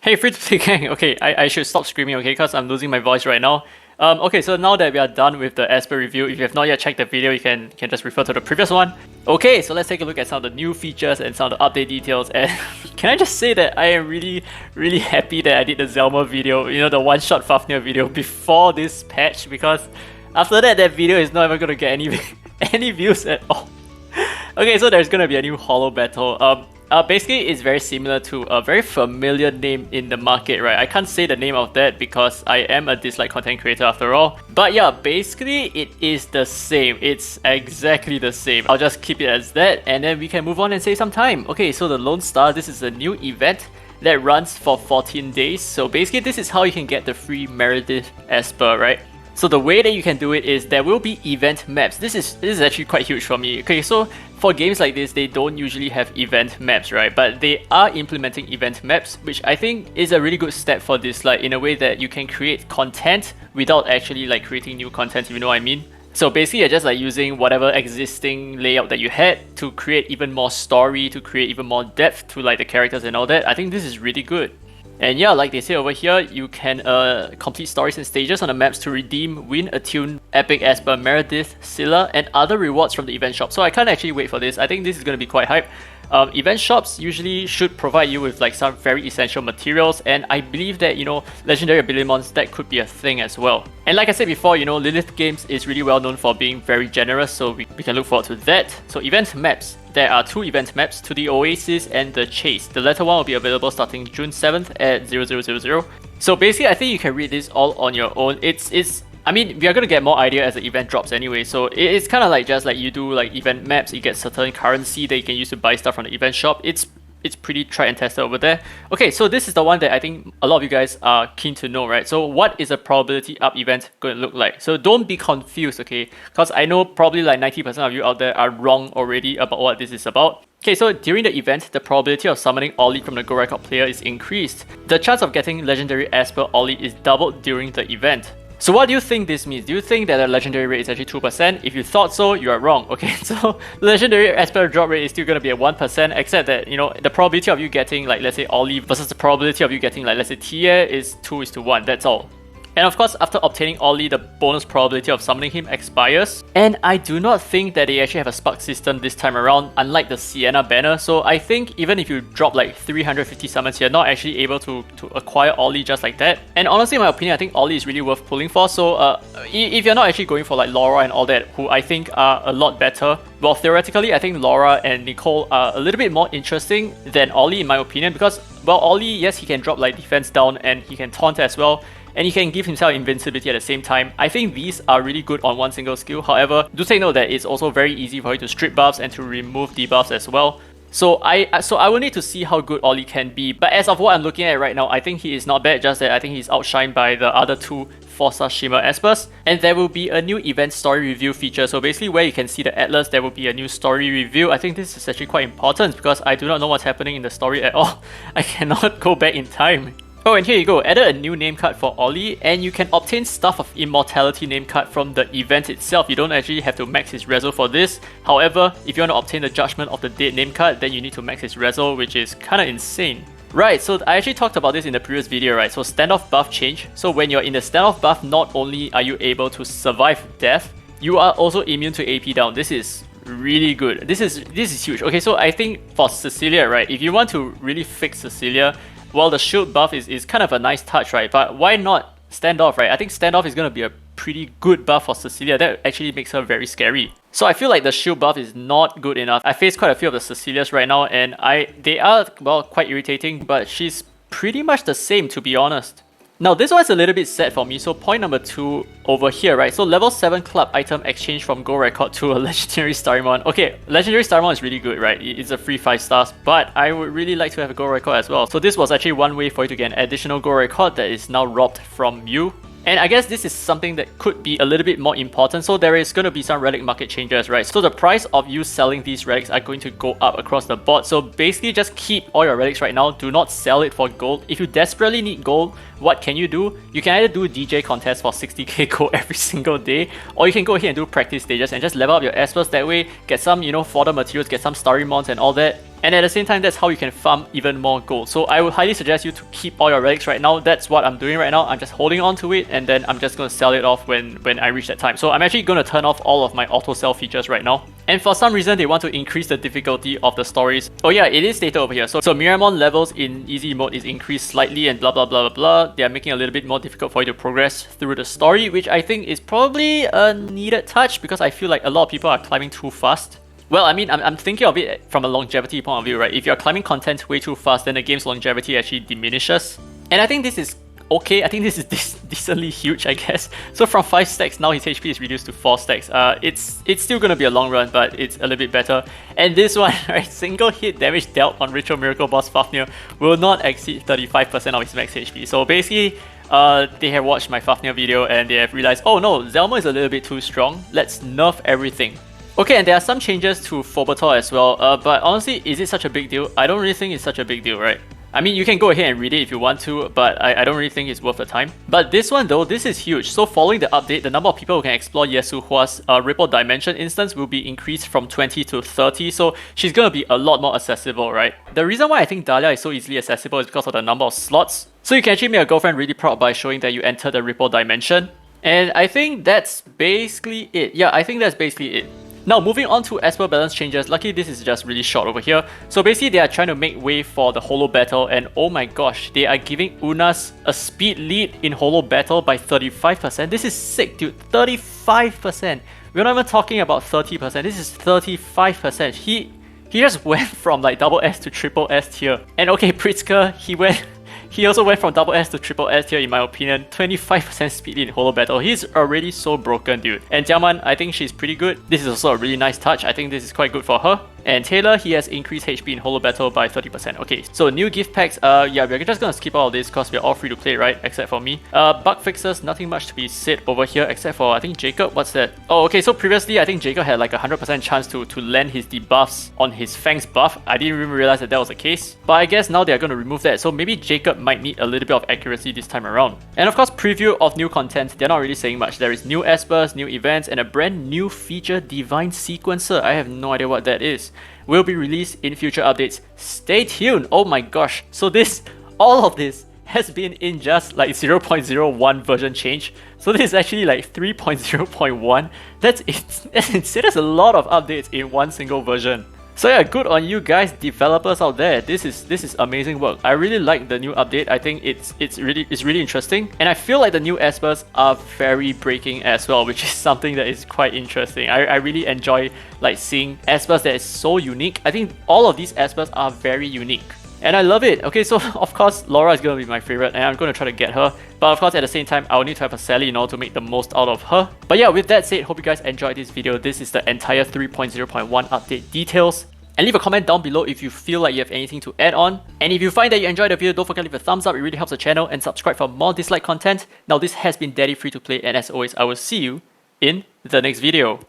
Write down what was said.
Hey, free to play gang. Okay, I should stop screaming, okay, because I'm losing my voice right now. Okay, so now that we are done with the Asphalt review, if you have not yet checked the video, you can just refer to the previous one. Okay, so let's take a look at some of the new features and some of the update details. And can I just say that I am really happy that I did the Zelma video, you know, the one-shot Fafnir video before this patch, because after that, that video is not even gonna get any views at all. Okay, so there's gonna be a new holo battle. Basically, it's very similar to a very familiar name in the market, right? I can't say the name of that because I am a Dislyte content creator after all. But yeah, basically, it is the same. It's exactly the same. I'll just keep it as that, and then we can move on and save some time. Okay, so the Lone Star, this is a new event that runs for 14 days. So basically, this is how you can get the free Meredith Esper, right? So the way that you can do it is there will be event maps. This is actually quite huge for me. Okay, so for games like this, they don't usually have event maps, right? But they are implementing event maps, which I think is a really good step for Dislyte in a way that you can create content without actually like creating new content, if you know what I mean. So basically, you're just like using whatever existing layout that you had to create even more story, to create even more depth to like the characters and all that. I think this is really good. And yeah, like they say over here, you can complete stories and stages on the maps to redeem, win, attune, Epic Esper, Meredith, Scylla, and other rewards from the event shop. So I can't actually wait for this. I think this is going to be quite hype. Event shops usually should provide you with like some very essential materials, and I believe that, you know, legendary ability mons, that could be a thing as well. And like I said before, you know, Lilith Games is really well known for being very generous, so we can look forward to that. So event maps. There are two event maps, to the Oasis and the Chase. The latter one will be available starting June 7th at 0000. So basically, I think you can read this all on your own. I mean, we are going to get more idea as the event drops anyway, so it's kind of like just like you do like event maps, you get certain currency that you can use to buy stuff from the event shop. It's pretty tried and tested over there. Okay, so this is the one that I think a lot of you guys are keen to know, right? So what is a probability up event going to look like? So don't be confused, okay? Because I know probably like 90% of you out there are wrong already about what this is about. Okay, so during the event, the probability of summoning Ollie from the Go Record player is increased. The chance of getting legendary Esper Ollie is doubled during the event. So what do you think this means? Do you think that the legendary rate is actually 2%? If you thought so, you are wrong. Okay, so the legendary Esper drop rate is still going to be at 1%, except that, you know, the probability of you getting like, let's say, Ollie versus the probability of you getting like, let's say, Tia is 2:1. That's all. And of course, after obtaining Ollie, the bonus probability of summoning him expires. And I do not think that they actually have a spark system this time around, unlike the Sienna banner. So I think even if you drop like 350 summons, you're not actually able to acquire Ollie just like that. And honestly, in my opinion, I think Ollie is really worth pulling for. So if you're not actually going for like Laura and all that, who I think are a lot better, well, theoretically, I think Laura and Nicole are a little bit more interesting than Ollie in my opinion, because, well, Ollie, yes, he can drop like defense down and he can taunt as well, and he can give himself invincibility at the same time. I think these are really good on one single skill. However, do take note that it's also very easy for you to strip buffs and to remove debuffs as well. So I will need to see how good Ollie can be. But as of what I'm looking at right now, I think he is not bad, just that I think he's outshined by the other two 4-star Shimmer Espers. And there will be a new event story review feature. So basically where you can see the Atlas, there will be a new story review. I think this is actually quite important because I do not know what's happening in the story at all. I cannot go back in time. Oh, and here you go, added a new name card for Ollie, and you can obtain Staff of Immortality name card from the event itself. You don't actually have to max his reso for this. However, if you want to obtain the Judgment of the Dead name card, then you need to max his reso, which is kinda insane. Right, so I actually talked about this in the previous video, right? So standoff buff change. So when you're in the standoff buff, not only are you able to survive death, you are also immune to AP down. This is really good. This is huge. Okay, so I think for Cecilia, right, if you want to really fix Cecilia, well, the shield buff is kind of a nice touch, right? But why not standoff, right? I think standoff is going to be a pretty good buff for Cecilia. That actually makes her very scary. So I feel like the shield buff is not good enough. I face quite a few of the Cecilias right now, and they are, well, quite irritating, but she's pretty much the same, to be honest. Now this one's a little bit sad for me, so point number 2 over here, right? So level 7 club item exchange from Go Record to a legendary Starmon. Okay, legendary Starmon is really good, right? It's a free 5 stars, but I would really like to have a Go Record as well. So this was actually one way for you to get an additional Go Record that is now robbed from you. And I guess this is something that could be a little bit more important. So there is going to be some relic market changes, right? So the price of you selling these relics are going to go up across the board. So basically just keep all your relics right now. Do not sell it for gold. If you desperately need gold, what can you do? You can either do DJ contests for 60k gold every single day, or you can go ahead and do practice stages and just level up your Espers that way, get some, you know, fodder materials, get some starry mons and all that. And at the same time, that's how you can farm even more gold. So I would highly suggest you to keep all your relics right now. That's what I'm doing right now. I'm just holding on to it, and then I'm just going to sell it off when I reach that time. So I'm actually going to turn off all of my auto sell features right now. And for some reason, they want to increase the difficulty of the stories. Oh yeah, it is stated over here. So Miramon levels in easy mode is increased slightly and blah blah blah blah blah. They are making it a little bit more difficult for you to progress through the story, which I think is probably a needed touch because I feel like a lot of people are climbing too fast. Well, I mean, I'm thinking of it from a longevity point of view, right? If you're climbing content way too fast, then the game's longevity actually diminishes. And I think this is okay. I think this is decently huge, I guess. So from 5 stacks, now his HP is reduced to 4 stacks. It's still gonna be a long run, but it's a little bit better. And this one, right, single hit damage dealt on Ritual Miracle Boss Fafnir will not exceed 35% of his max HP. So basically, they have watched my Fafnir video and they have realized, oh no, Zelma is a little bit too strong. Let's nerf everything. Okay, and there are some changes to Phobator as well, but honestly, is it such a big deal? I don't really think it's such a big deal, right? I mean, you can go ahead and read it if you want to, but I don't really think it's worth the time. But this one though, this is huge. So following the update, the number of people who can explore Yasuhua's Ripple Dimension instance will be increased from 20 to 30, so she's gonna be a lot more accessible, right? The reason why I think Dahlia is so easily accessible is because of the number of slots. So you can actually make a girlfriend really proud by showing that you entered the Ripple Dimension. And I think that's basically it. Yeah, I think that's basically it. Now moving on to Esper balance changes, luckily this is just really short over here. So basically they are trying to make way for the Holo Battle, and oh my gosh, they are giving Unas a speed lead in Holo Battle by 35%. This is sick, dude. 35%. We're not even talking about 30%. This is 35%. He just went from like double S to triple S tier. And okay, Pritzker, he also went from double S to triple S tier in my opinion. 25% speed in Holo Battle. He's already so broken, dude. And Jiaman, I think she's pretty good. This is also a really nice touch. I think this is quite good for her. And Taylor, he has increased HP in Holo Battle by 30%. Okay, so new gift packs. Yeah, we're just gonna skip all of this because we're all free to play, right? Except for me. Bug fixes, nothing much to be said over here except for, I think, Jacob. What's that? Oh, okay, so previously, I think Jacob had like a 100% chance to land his debuffs on his Fangs buff. I didn't even realize that was the case. But I guess now they're gonna remove that. So maybe Jacob might need a little bit of accuracy this time around. And of course, preview of new content. They're not really saying much. There is new Espers, new events, and a brand new feature, Divine Sequencer. I have no idea what that is. Will be released in future updates. Stay tuned. Oh my gosh. So all of this has been in just like 0.01 version change. So this is actually like 3.0.1. That's insane. There's a lot of updates in one single version. So yeah, good on you guys, developers out there. This is amazing work. I really like the new update. I think it's really interesting, and I feel like the new Espers are very breaking as well, which is something that is quite interesting. I really enjoy like seeing Espers that is so unique. I think all of these Espers are very unique, and I love it. Okay, so of course Laura is gonna be my favorite, and I'm gonna try to get her. But of course, at the same time, I'll need to have a Sally in order to make the most out of her. But yeah, with that said, hope you guys enjoyed this video. This is the entire 3.0.1 update details. And leave a comment down below if you feel like you have anything to add on. And if you find that you enjoyed the video, don't forget to leave a thumbs up. It really helps the channel, and subscribe for more Dislyte content. Now, this has been Daddy Free to Play, and as always, I will see you in the next video.